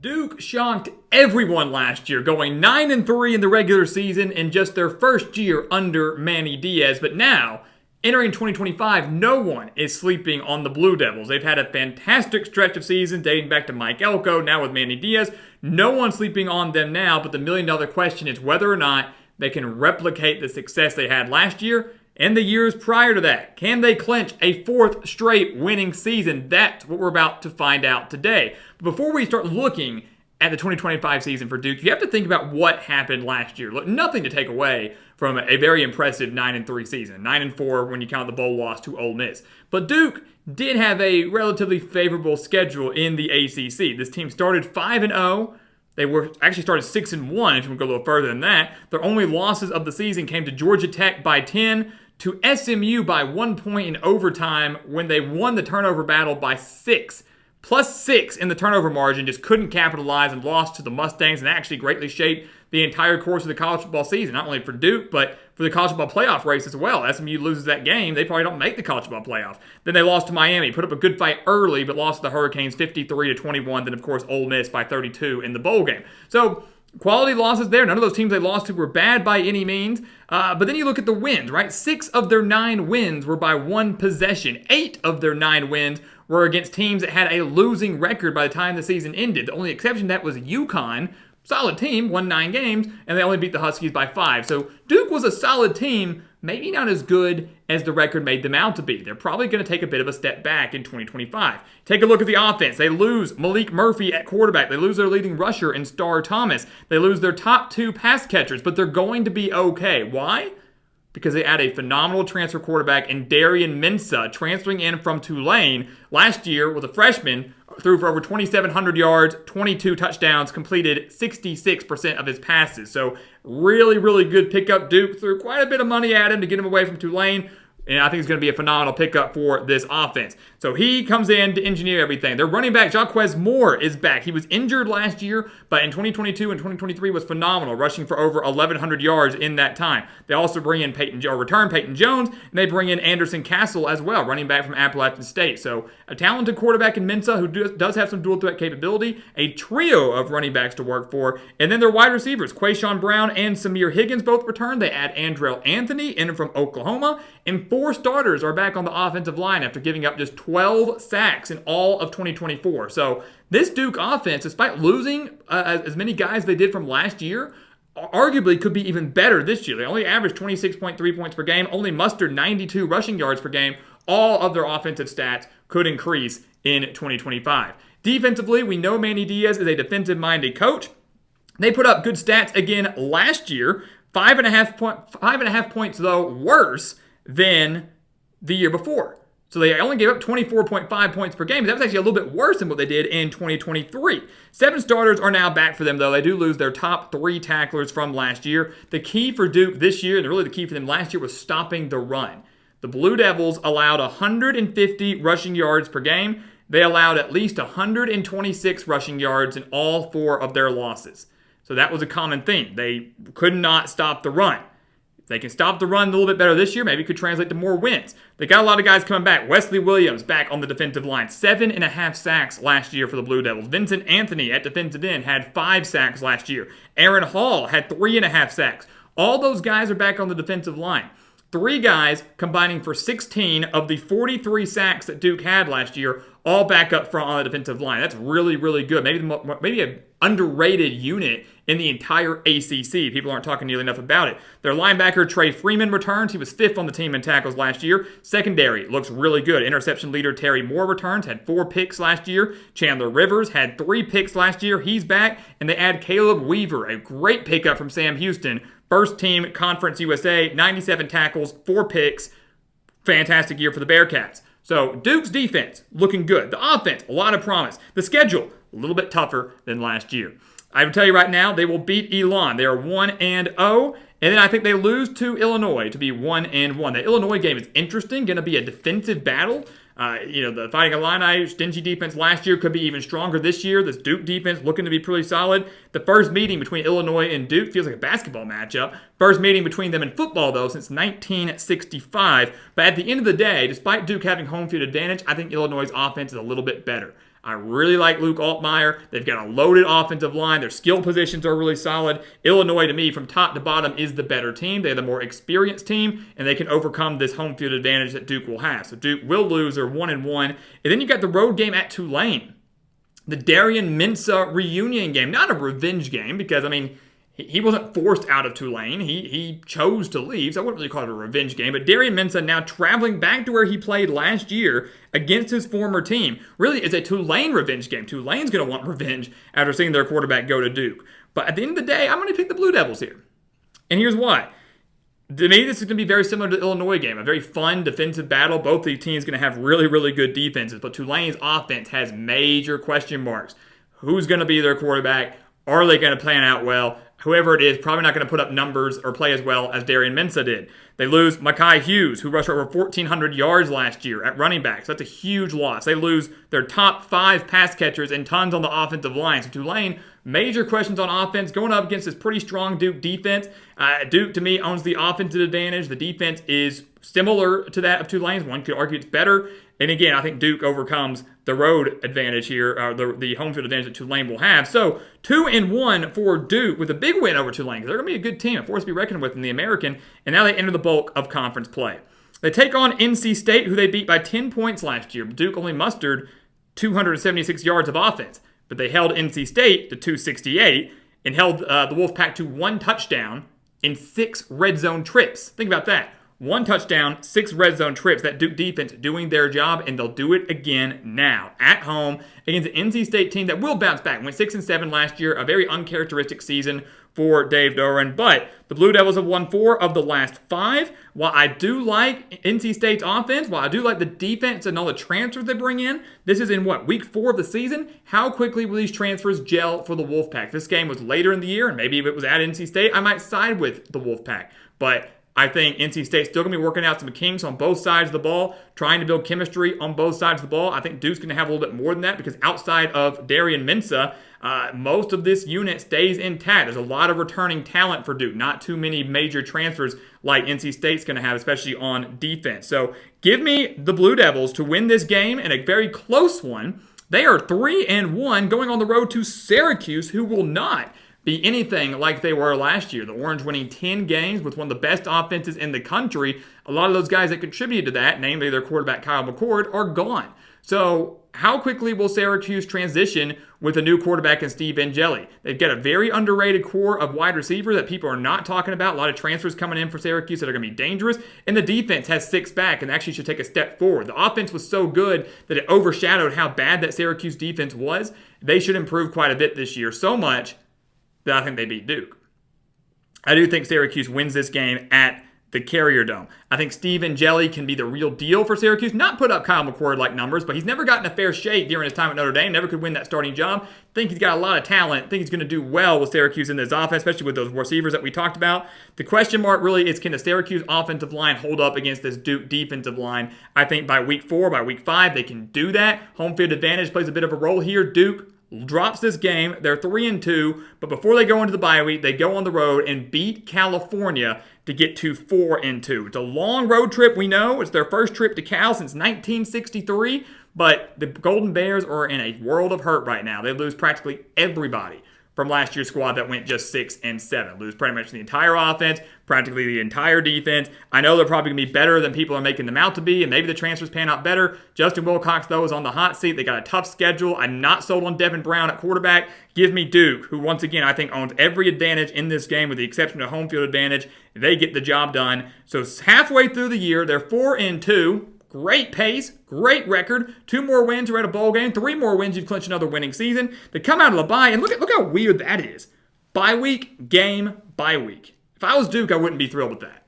Duke shocked everyone last year, going 9-3 in the regular season in just their first year under Manny Diaz. But now, entering 2025, no one is sleeping on the Blue Devils. They've had a fantastic stretch of season dating back to Mike Elko, now with Manny Diaz. No one's sleeping on them now, but the million-dollar question is whether or not they can replicate the success they had last year and the years prior to that. Can they clinch a fourth straight winning season? That's what we're about to find out today. But before we start looking at the 2025 season for Duke, you have to think about what happened last year. Look, nothing to take away from a very impressive 9-3 season. 9-4 when you count the bowl loss to Ole Miss. But Duke did have a relatively favorable schedule in the ACC. This team started 5-0. They were actually started 6-1, if you want to go a little further than that. Their only losses of the season came to Georgia Tech by 10, to SMU by 1 point in overtime when they won the turnover battle by 6. +6 in the turnover margin, just couldn't capitalize and lost to the Mustangs and actually greatly shaped the entire course of the college football season, not only for Duke, but for the college football playoff race as well. SMU loses that game, they probably don't make the college football playoff. Then they lost to Miami, put up a good fight early, but lost to the Hurricanes 53-21, then of course Ole Miss by 32 in the bowl game. So, quality losses there. None of those teams they lost to were bad by any means. But then you look at the wins, right? 6 of their 9 wins were by 1 possession. 8 of their 9 wins were against teams that had a losing record by the time the season ended. The only exception to that was UConn. Solid team, won 9 games, and they only beat the Huskies by 5. So Duke was a solid team, maybe not as good as the record made them out to be. They're probably going to take a bit of a step back in 2025. Take a look at the offense. They lose Malik Murphy at quarterback. They lose their leading rusher in Star Thomas. They lose their top 2 pass catchers, but they're going to be okay. Why? Because they add a phenomenal transfer quarterback in Darian Mensah, transferring in from Tulane. Last year, with a freshman, threw for over 2,700 yards, 22 touchdowns, completed 66% of his passes. So really, really good pickup. Duke threw quite a bit of money at him to get him away from Tulane. And I think it's going to be a phenomenal pickup for this offense. So he comes in to engineer everything. Their running back, Jaquez Moore, is back. He was injured last year, but in 2022 and 2023 was phenomenal, rushing for over 1,100 yards in that time. They also bring in return Peyton Jones, and they bring in Anderson Castle as well, running back from Appalachian State. So a talented quarterback in Mensah who does have some dual threat capability, a trio of running backs to work for, and then their wide receivers, Quayshawn Brown and Samir Higgins both return. They add Andrell Anthony in from Oklahoma, and 4 starters are back on the offensive line after giving up just 12 sacks in all of 2024. So this Duke offense, despite losing as many guys they did from last year, arguably could be even better this year. They only averaged 26.3 points per game, only mustered 92 rushing yards per game. All of their offensive stats could increase in 2025. Defensively, we know Manny Diaz is a defensive-minded coach. They put up good stats again last year, 5.5 points, though, worse than the year before. So they only gave up 24.5 points per game. That was actually a little bit worse than what they did in 2023. 7 starters are now back for them, though. They do lose their top 3 tacklers from last year. The key for Duke this year, and really the key for them last year, was stopping the run. The Blue Devils allowed 150 rushing yards per game. They allowed at least 126 rushing yards in all 4 of their losses. So that was a common theme. They could not stop the run. They can stop the run a little bit better this year. Maybe it could translate to more wins. They got a lot of guys coming back. Wesley Williams back on the defensive line. 7.5 sacks last year for the Blue Devils. Vincent Anthony at defensive end had 5 sacks last year. Aaron Hall had 3.5 sacks. All those guys are back on the defensive line. 3 guys combining for 16 of the 43 sacks that Duke had last year, all back up front on the defensive line. That's really, really good. Maybe an underrated unit in the entire ACC. People aren't talking nearly enough about it. Their linebacker, Trey Freeman, returns. He was 5th on the team in tackles last year. Secondary looks really good. Interception leader Terry Moore returns, had 4 picks last year. Chandler Rivers had 3 picks last year. He's back. And they add Caleb Weaver, a great pickup from Sam Houston. First team Conference USA, 97 tackles, 4 picks. Fantastic year for the Bearcats. So Duke's defense, looking good. The offense, a lot of promise. The schedule, a little bit tougher than last year. I will tell you right now, they will beat Elon. They are 1-0. And then I think they lose to Illinois to be 1-1. The Illinois game is interesting, going to be a defensive battle. The Fighting Illini stingy defense last year could be even stronger this year. This Duke defense looking to be pretty solid. The first meeting between Illinois and Duke feels like a basketball matchup. First meeting between them in football, though, since 1965. But at the end of the day, despite Duke having home field advantage, I think Illinois' offense is a little bit better. I really like Luke Altmaier. They've got a loaded offensive line. Their skill positions are really solid. Illinois, to me, from top to bottom, is the better team. They're the more experienced team, and they can overcome this home field advantage that Duke will have. So Duke will lose. They're 1-1. And then you got the road game at Tulane. The Darian Mensah reunion game. Not a revenge game because, I mean, he wasn't forced out of Tulane. He chose to leave, so I wouldn't really call it a revenge game. But Darian Mensah now traveling back to where he played last year against his former team. Really, it's a Tulane revenge game. Tulane's going to want revenge after seeing their quarterback go to Duke. But at the end of the day, I'm going to pick the Blue Devils here. And here's why. To me, this is going to be very similar to the Illinois game. A very fun defensive battle. Both these teams going to have really, really good defenses. But Tulane's offense has major question marks. Who's going to be their quarterback? Are they going to plan out well? Whoever it is, probably not going to put up numbers or play as well as Darian Mensah did. They lose Mekhi Hughes, who rushed for over 1,400 yards last year at running back. So that's a huge loss. They lose their top 5 pass catchers and tons on the offensive line. So Tulane, major questions on offense, going up against this pretty strong Duke defense. Duke, to me, owns the offensive advantage. The defense is similar to that of Tulane's. One could argue it's better. And again, I think Duke overcomes the road advantage here, the home field advantage that Tulane will have. So 2-1 for Duke with a big win over Tulane. They're going to be a good team, a force to be reckoned with in the American. And now they enter the bulk of conference play. They take on NC State, who they beat by 10 points last year. Duke only mustered 276 yards of offense. But they held NC State to 268 and held the Wolfpack to 1 touchdown in 6 red zone trips. Think about that. 1 touchdown, 6 red zone trips. That Duke defense doing their job, and they'll do it again now at home against an NC State team that will bounce back. Went 6-7 last year, a very uncharacteristic season for Dave Doeren. But the Blue Devils have won 4 of the last 5. While I do like NC State's offense, while I do like the defense and all the transfers they bring in, this is in week 4 of the season. How quickly will these transfers gel for the Wolfpack? This game was later in the year, and maybe if it was at NC State, I might side with the Wolfpack. But I think NC State's still going to be working out some kinks on both sides of the ball, trying to build chemistry on both sides of the ball. I think Duke's going to have a little bit more than that because outside of Darian Mensah, most of this unit stays intact. There's a lot of returning talent for Duke. Not too many major transfers like NC State's going to have, especially on defense. So give me the Blue Devils to win this game in a very close one. They are 3-1 going on the road to Syracuse, who will not be anything like they were last year. The Orange winning 10 games with one of the best offenses in the country. A lot of those guys that contributed to that, namely their quarterback Kyle McCord, are gone. So how quickly will Syracuse transition with a new quarterback in Steve Angeli? They've got a very underrated core of wide receivers that people are not talking about. A lot of transfers coming in for Syracuse that are going to be dangerous. And the defense has 6 back and actually should take a step forward. The offense was so good that it overshadowed how bad that Syracuse defense was. They should improve quite a bit this year. So much that I think they beat Duke. I do think Syracuse wins this game at the Carrier Dome. I think Steve Angeli can be the real deal for Syracuse. Not put up Kyle McCord-like numbers, but he's never gotten a fair shake during his time at Notre Dame. Never could win that starting job. Think he's got a lot of talent. Think he's going to do well with Syracuse in this offense, especially with those receivers that we talked about. The question mark really is, can the Syracuse offensive line hold up against this Duke defensive line? I think by week 4, by week 5, they can do that. Home field advantage plays a bit of a role here. Duke drops this game. They're 3-2, but before they go into the bye week, they go on the road and beat California to get to 4-2. It's a long road trip, we know. It's their first trip to Cal since 1963, but the Golden Bears are in a world of hurt right now. They lose practically everybody from last year's squad that went just 6-7. Lose pretty much the entire offense, practically the entire defense. I know they're probably going to be better than people are making them out to be, and maybe the transfers pan out better. Justin Wilcox, though, is on the hot seat. They got a tough schedule. I'm not sold on Devin Brown at quarterback. Give me Duke, who once again I think owns every advantage in this game with the exception of home field advantage. They get the job done. So halfway through the year, they're 4-2. Great pace, great record. 2 more wins, you're at a bowl game. 3 more wins, you've clinched another winning season. They come out of the bye, and look how weird that is. Bye week, game, bye week. If I was Duke, I wouldn't be thrilled with that.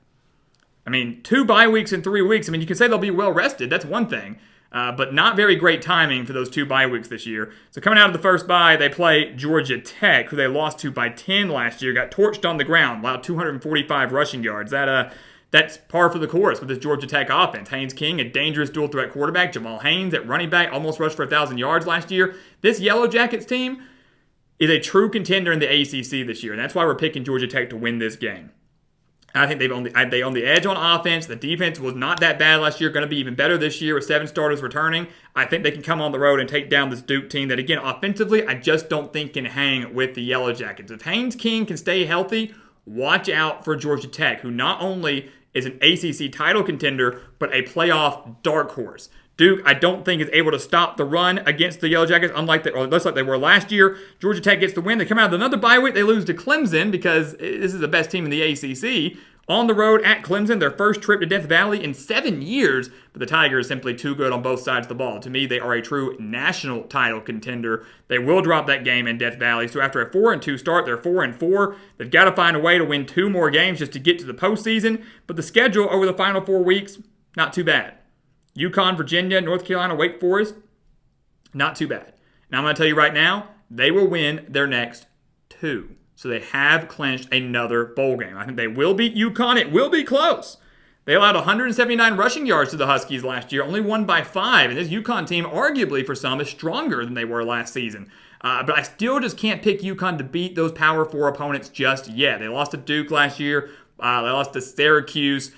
I mean, 2 bye weeks in 3 weeks. I mean, you can say they'll be well rested. That's one thing. But not very great timing for those 2 bye weeks this year. So coming out of the first bye, they play Georgia Tech, who they lost to by 10 last year. Got torched on the ground, allowed 245 rushing yards. That's par for the course with this Georgia Tech offense. Haynes King, a dangerous dual threat quarterback. Jamal Haynes at running back, almost rushed for 1,000 yards last year. This Yellow Jackets team, is a true contender in the ACC this year, and that's why we're picking Georgia Tech to win this game. I think they own the edge on offense. The defense was not that bad last year. Going to be even better this year with 7 starters returning. I think they can come on the road and take down this Duke team that, again, offensively, I just don't think can hang with the Yellow Jackets. If Haynes King can stay healthy, watch out for Georgia Tech, who not only is an ACC title contender, but a playoff dark horse. Duke, I don't think, is able to stop the run against the Yellow Jackets, unlike they were last year. Georgia Tech gets the win. They come out of another bye week. They lose to Clemson because this is the best team in the ACC. On the road at Clemson, their first trip to Death Valley in 7 years, but the Tigers simply too good on both sides of the ball. To me, they are a true national title contender. They will drop that game in Death Valley. So after a 4-2 start, they're 4-4. They've got to find a way to win 2 more games just to get to the postseason. But the schedule over the final 4 weeks, not too bad. UConn, Virginia, North Carolina, Wake Forest, not too bad. Now I'm going to tell you right now, they will win their next 2. So they have clinched another bowl game. I think they will beat UConn. It will be close. They allowed 179 rushing yards to the Huskies last year, only won by 5. And this UConn team, arguably for some, is stronger than they were last season. But I still just can't pick UConn to beat those Power 4 opponents just yet. They lost to Duke last year. They lost to Syracuse.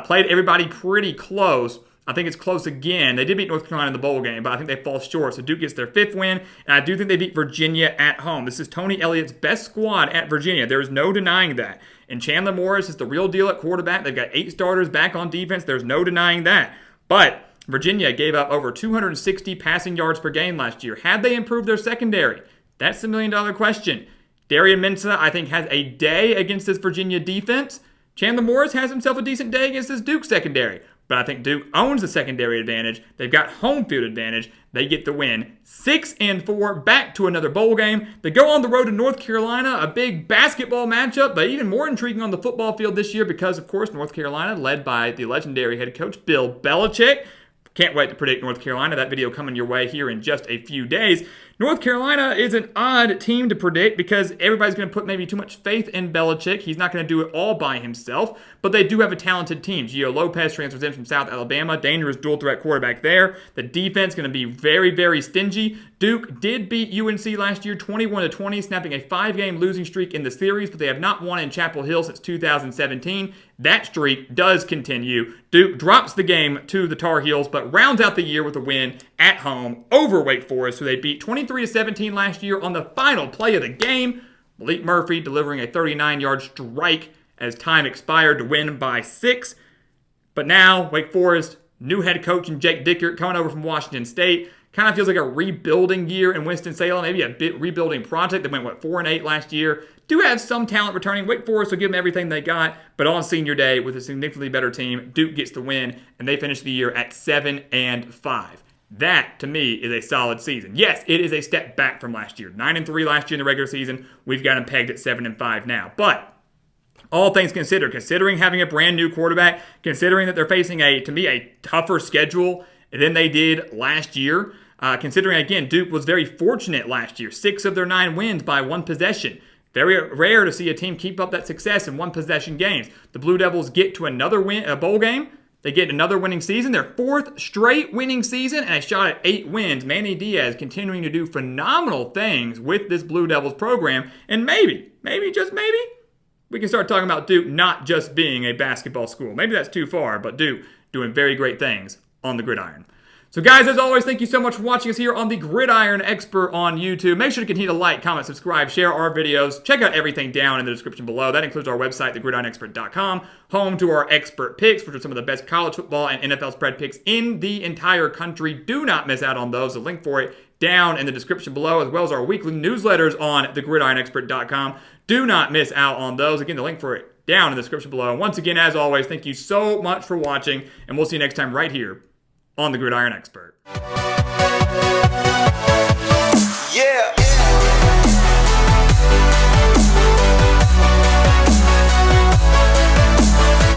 Played everybody pretty close. I think it's close again. They did beat North Carolina in the bowl game, but I think they fall short. So Duke gets their 5th win, and I do think they beat Virginia at home. This is Tony Elliott's best squad at Virginia. There is no denying that. And Chandler Morris is the real deal at quarterback. They've got 8 starters back on defense. There's no denying that. But Virginia gave up over 260 passing yards per game last year. Had they improved their secondary? That's the million-dollar question. Darian Mensah, I think, has a day against this Virginia defense. Chandler Morris has himself a decent day against this Duke secondary. But I think Duke owns the secondary advantage. They've got home field advantage. They get the win. 6-4, back to another bowl game. They go on the road to North Carolina, a big basketball matchup, but even more intriguing on the football field this year because, of course, North Carolina, led by the legendary head coach Bill Belichick. Can't wait to predict North Carolina. That video coming your way here in just a few days. North Carolina is an odd team to predict because everybody's going to put maybe too much faith in Belichick. He's not going to do it all by himself, but they do have a talented team. Gio Lopez transfers in from South Alabama. Dangerous dual-threat quarterback there. The defense going to be very, very stingy. Duke did beat UNC last year 21-20, snapping a 5-game losing streak in the series, but they have not won in Chapel Hill since 2017. That streak does continue. Duke drops the game to the Tar Heels, but rounds out the year with a win at home over Wake Forest, who they beat 23-17 last year on the final play of the game. Malik Murphy delivering a 39-yard strike as time expired to win by 6. But now, Wake Forest, new head coach and Jake Dickert coming over from Washington State. Kind of feels like a rebuilding year in Winston-Salem, maybe a bit rebuilding project. They went, 4-8 last year. Do have some talent returning. Wake Forest will give them everything they got, but on senior day with a significantly better team, Duke gets the win, and they finish the year at 7-5. That, to me, is a solid season. Yes, it is a step back from last year. 9-3 last year in the regular season. We've got them pegged at 7-5 now. But all things considered, considering having a brand new quarterback, considering that they're facing to me, a tougher schedule than they did last year, considering, again, Duke was very fortunate last year. 6 of their 9 wins by 1 possession. Very rare to see a team keep up that success in 1-possession games. The Blue Devils get to another bowl game. They get another winning season, their 4th straight winning season, and a shot at 8 wins. Manny Diaz continuing to do phenomenal things with this Blue Devils program. And maybe, just maybe, we can start talking about Duke not just being a basketball school. Maybe that's too far, but Duke doing very great things on the gridiron. So guys, as always, thank you so much for watching us here on the Gridiron Expert on YouTube. Make sure to continue to like, comment, subscribe, share our videos. Check out everything down in the description below. That includes our website, thegridironexpert.com, home to our expert picks, which are some of the best college football and NFL spread picks in the entire country. Do not miss out on those. The link for it down in the description below, as well as our weekly newsletters on thegridironexpert.com. Do not miss out on those. Again, the link for it down in the description below. And once again, as always, thank you so much for watching, and we'll see you next time right here on the Gridiron Expert. Yeah.